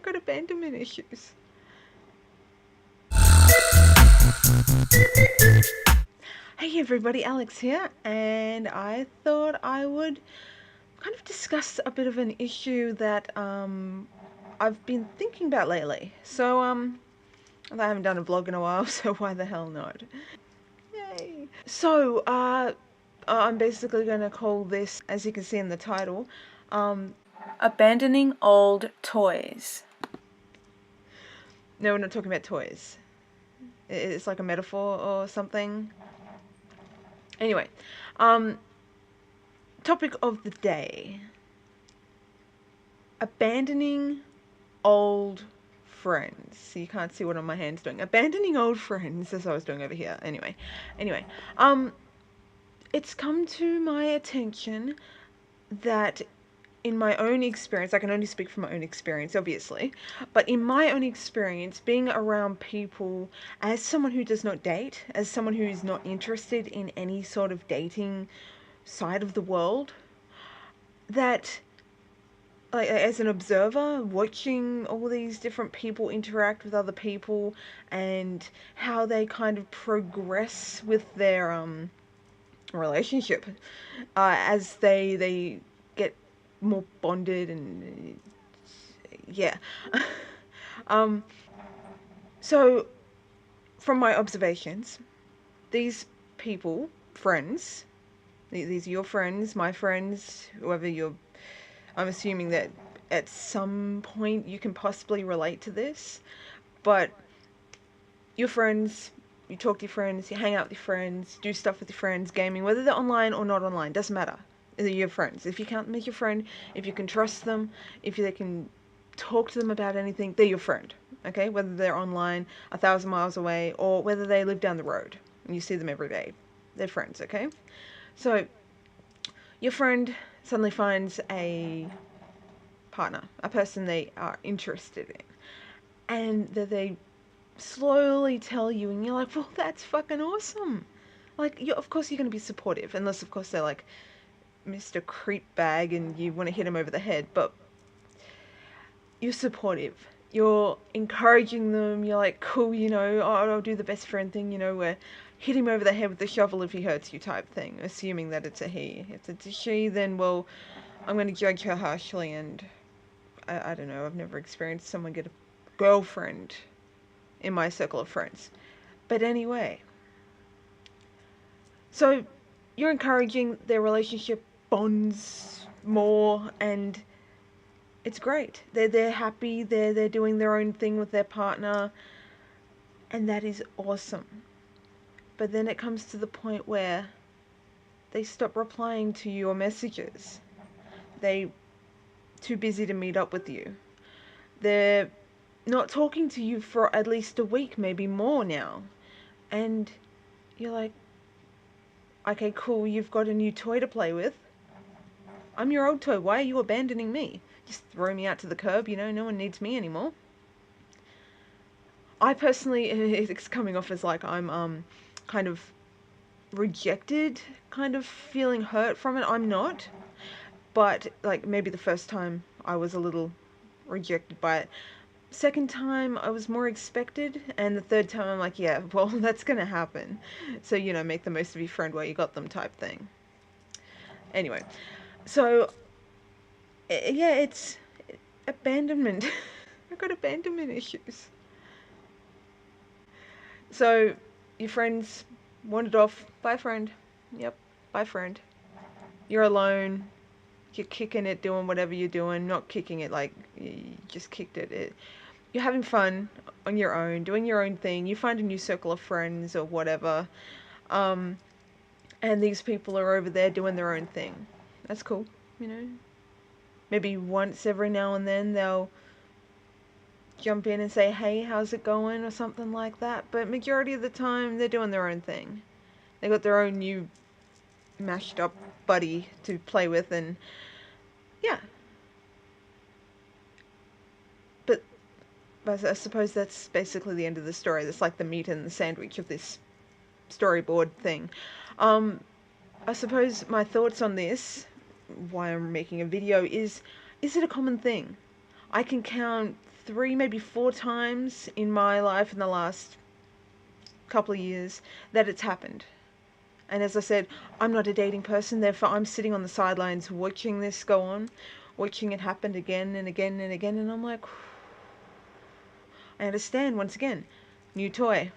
I've got abandonment issues. Hey everybody, Alex here, and I thought I would kind of discuss a bit of an issue that I've been thinking about lately. So I haven't done a vlog in a while, so why the hell not? Yay! So I'm basically going to call this, as you can see in the title, abandoning old toys. No, we're not talking about toys. It's like a metaphor or something. Anyway, topic of the day. Abandoning old friends. You can't see what on my hand's doing. Abandoning old friends, as I was doing over here. Anyway, it's come to my attention that in my own experience, I can only speak from my own experience, obviously, but in my own experience, being around people, as someone who does not date, as someone who is not interested in any sort of dating side of the world, that like as an observer, watching all these different people interact with other people and how they kind of progress with their relationship as they get more bonded and yeah. um so from my observations, these people, friends, these are your friends, my friends, whoever you're, I'm assuming that at some point you can possibly relate to this, but your friends, you talk to your friends, you hang out with your friends, do stuff with your friends, gaming, whether they're online or not online, doesn't matter. They're your friends. If you count them as your friend, if you can trust them, if they can talk to them about anything, they're your friend. Okay? Whether they're online, 1,000 miles away, or whether they live down the road and you see them every day. They're friends, okay? So, your friend suddenly finds a partner, a person they are interested in, and that they slowly tell you, and you're like, well, that's fucking awesome. Like, of course you're going to be supportive, unless, of course, they're like Mr. Creepbag and you want to hit him over the head, but you're supportive. You're encouraging them. You're like, cool, I'll do the best friend thing, where hit him over the head with the shovel if he hurts you type thing, assuming that it's a he. If it's a she, then, well, I'm going to judge her harshly, and I don't know, I've never experienced someone get a girlfriend in my circle of friends. But anyway, so you're encouraging their relationship bonds more, and it's great. They're happy. They're doing their own thing with their partner, and that is awesome. But then it comes to the point where they stop replying to your messages. They too busy to meet up with you. They're not talking to you for at least a week, maybe more now. And you're like, okay, cool, you've got a new toy to play with. I'm your old toy. Why are you abandoning me? Just throw me out to the curb, no one needs me anymore. I personally, it's coming off as like I'm kind of rejected, kind of feeling hurt from it. I'm not. But like maybe the first time I was a little rejected by it. Second time I was more expected, and the third time I'm like, yeah, well, that's gonna happen. So, make the most of your friend while you got them type thing. Anyway, so yeah, it's abandonment. I've got abandonment issues. So your friends wandered off. Bye, friend. Yep, bye, friend. You're alone. You're kicking it, doing whatever you're doing. Not kicking it like you just kicked it. You're having fun on your own, doing your own thing. You find a new circle of friends or whatever. And these people are over there doing their own thing. That's cool, Maybe once every now and then they'll jump in and say, hey, how's it going, or something like that. But majority of the time, they're doing their own thing. They got their own new mashed up buddy to play with, and yeah. But I suppose that's basically the end of the story. That's like the meat and the sandwich of this storyboard thing. I suppose my thoughts on this, why I'm making a video, is it a common thing? I can count 3, maybe 4 times in my life in the last couple of years that it's happened. And as I said, I'm not a dating person, therefore I'm sitting on the sidelines watching this go on, watching it happen again and again and again, and I'm like, I understand. Once again, new toy,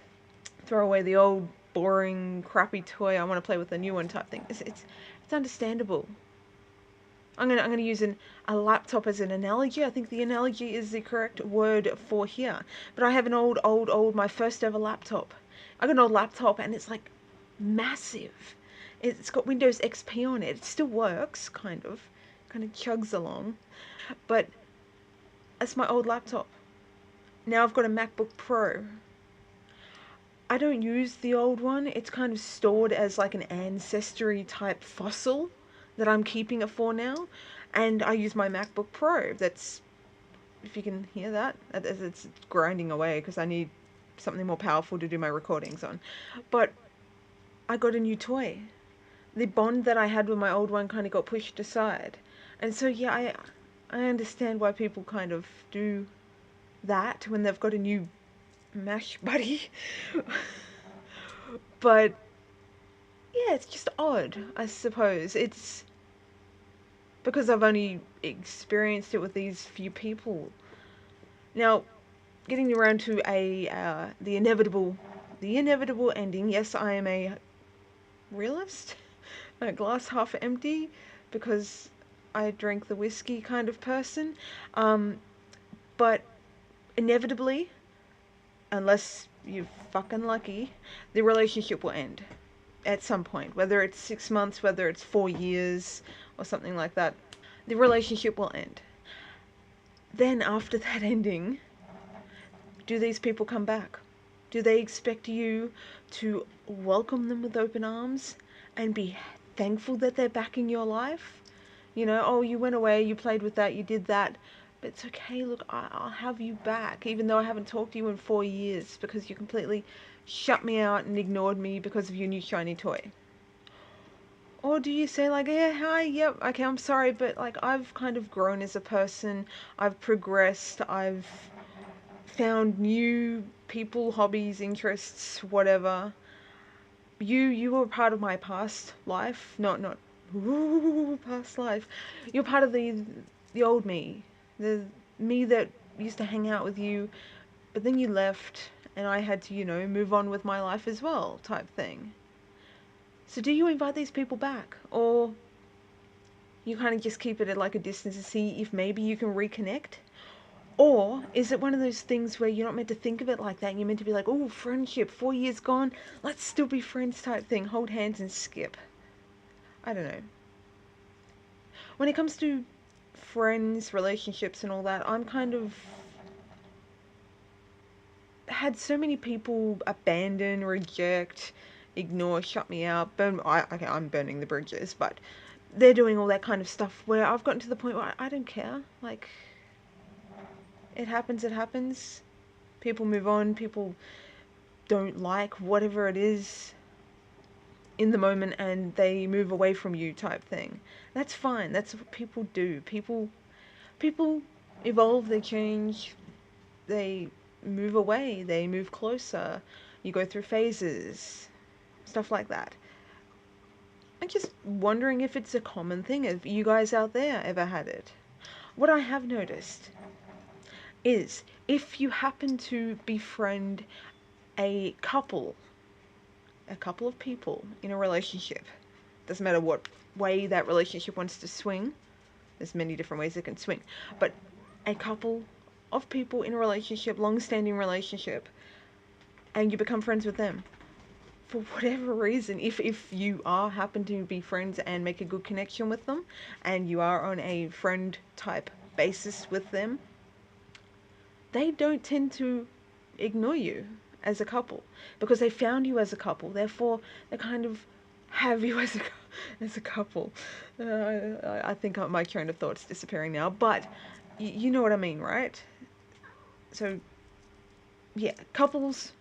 throw away the old boring crappy toy, I want to play with a new one type thing. It's understandable. I'm gonna use a laptop as an analogy. I think the analogy is the correct word for here. But I have an old, my first ever laptop. I got an old laptop and it's like massive. It's got Windows XP on it. It still works, kind of chugs along. But that's my old laptop. Now I've got a MacBook Pro. I don't use the old one. It's kind of stored as like an ancestry type fossil that I'm keeping it for now. And I use my MacBook Pro. That's, if you can hear that, it's grinding away because I need something more powerful to do my recordings on. But I got a new toy. The bond that I had with my old one kind of got pushed aside. And so, yeah, I understand why people kind of do that when they've got a new mash buddy. But yeah, it's just odd, I suppose. It's because I've only experienced it with these few people. Now, getting around to the inevitable ending. Yes, I am a realist, a glass half empty, because I drink the whiskey kind of person. But inevitably, unless you're fucking lucky, the relationship will end at some point. Whether it's 6 months, whether it's 4 years, or something like that, the relationship will end. Then after that ending, do these people come back? Do they expect you to welcome them with open arms and be thankful that they're back in your life? You know, oh, you went away, you played with that, you did that, but it's okay, look, I'll have you back, even though I haven't talked to you in 4 years because you completely shut me out and ignored me because of your new shiny toy. Or do you say like, yeah, hi, yep, okay, I'm sorry, but like I've kind of grown as a person, I've progressed, I've found new people, hobbies, interests, whatever. You were part of my past life, not ooh, past life. You're part of the old me, the me that used to hang out with you, but then you left, and I had to, move on with my life as well, type thing. So do you invite these people back, or you kind of just keep it at like a distance to see if maybe you can reconnect? Or is it one of those things where you're not meant to think of it like that, and you're meant to be like, oh, friendship, 4 years gone, let's still be friends type thing, hold hands and skip? I don't know. When it comes to friends, relationships and all that, I'm kind of had so many people abandon, reject, ignore, shut me out, burn. Okay, I'm burning the bridges, but they're doing all that kind of stuff where I've gotten to the point where I don't care. Like, it happens, it happens. People move on, people don't like whatever it is in the moment and they move away from you type thing. That's fine. That's what people do. People evolve, they change, they move away, they move closer. You go through phases, stuff like that. I'm just wondering if it's a common thing. Have you guys out there ever had it? What I have noticed is if you happen to befriend a couple of people in a relationship, doesn't matter what way that relationship wants to swing, there's many different ways it can swing, but a couple of people in a relationship, long-standing relationship, and you become friends with them, for whatever reason, if you happen to be friends and make a good connection with them, and you are on a friend type basis with them, they don't tend to ignore you as a couple because they found you as a couple. Therefore, they kind of have you as a couple. I think my train of thought's disappearing now, but you know what I mean, right? So, yeah, couples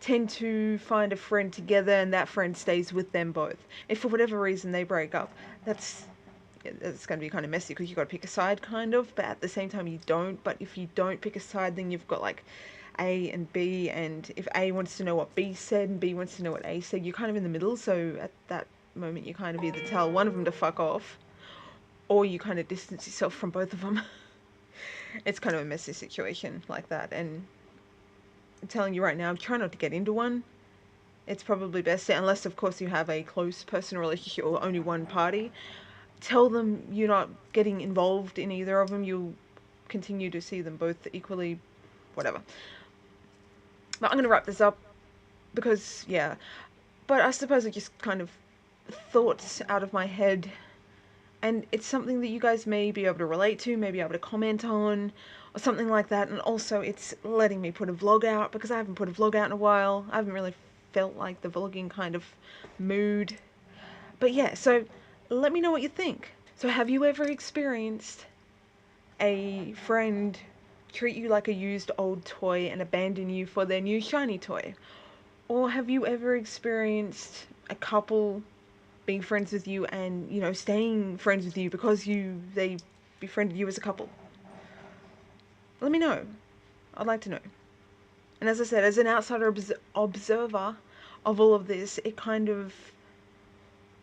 tend to find a friend together and that friend stays with them both. If for whatever reason they break up, that's it's going to be kind of messy because you got to pick a side, kind of, but at the same time you don't. But if you don't pick a side, then you've got like A and B, and if A wants to know what B said and B wants to know what A said, you're kind of in the middle. So at that moment, you kind of either tell one of them to fuck off, or you kind of distance yourself from both of them. It's kind of a messy situation like that, and I'm telling you right now, try not to get into one. It's probably best, unless of course you have a close personal relationship or only one party. Tell them you're not getting involved in either of them. You'll continue to see them both equally, whatever. But I'm going to wrap this up because, yeah. But I suppose it just kind of thoughts out of my head. And it's something that you guys may be able to relate to, may be able to comment on, or something like that. And also it's letting me put a vlog out because I haven't put a vlog out in a while. I haven't really felt like the vlogging kind of mood. But yeah, so let me know what you think. So have you ever experienced a friend treat you like a used old toy and abandon you for their new shiny toy? Or have you ever experienced a couple being friends with you and, you know, staying friends with you because they befriended you as a couple? Let me know. I'd like to know. And as I said, as an outsider observer of all of this, it kind of,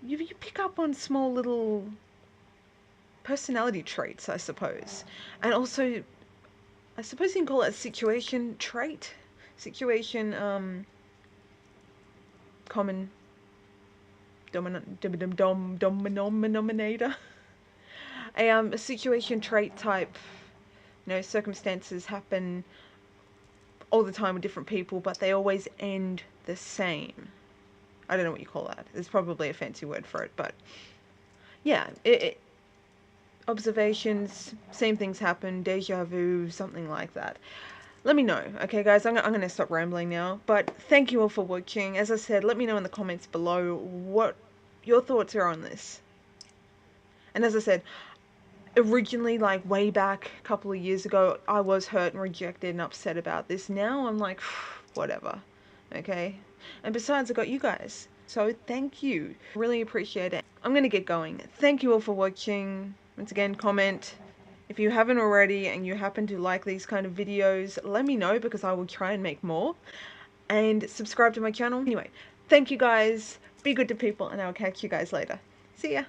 you pick up on small little personality traits, I suppose. And also, I suppose you can call it a situation trait. Situation, common denominator. A situation trait type, you know, circumstances happen all the time with different people, but they always end the same. I don't know what you call that. There's probably a fancy word for it, but yeah, observations, same things happen, deja vu, something like that. Let me know. Okay, guys, I'm going to stop rambling now, but thank you all for watching. As I said, let me know in the comments below what your thoughts are on this. And as I said, originally, like way back a couple of years ago, I was hurt and rejected and upset about this. Now I'm like, whatever, okay? And besides, I got you guys, so thank you. Really appreciate it. I'm gonna get going. Thank you all for watching. Once again, comment if you haven't already and you happen to like these kind of videos. Let me know because I will try and make more. And subscribe to my channel. Anyway, thank you guys. Be good to people, and I'll catch you guys later. See ya.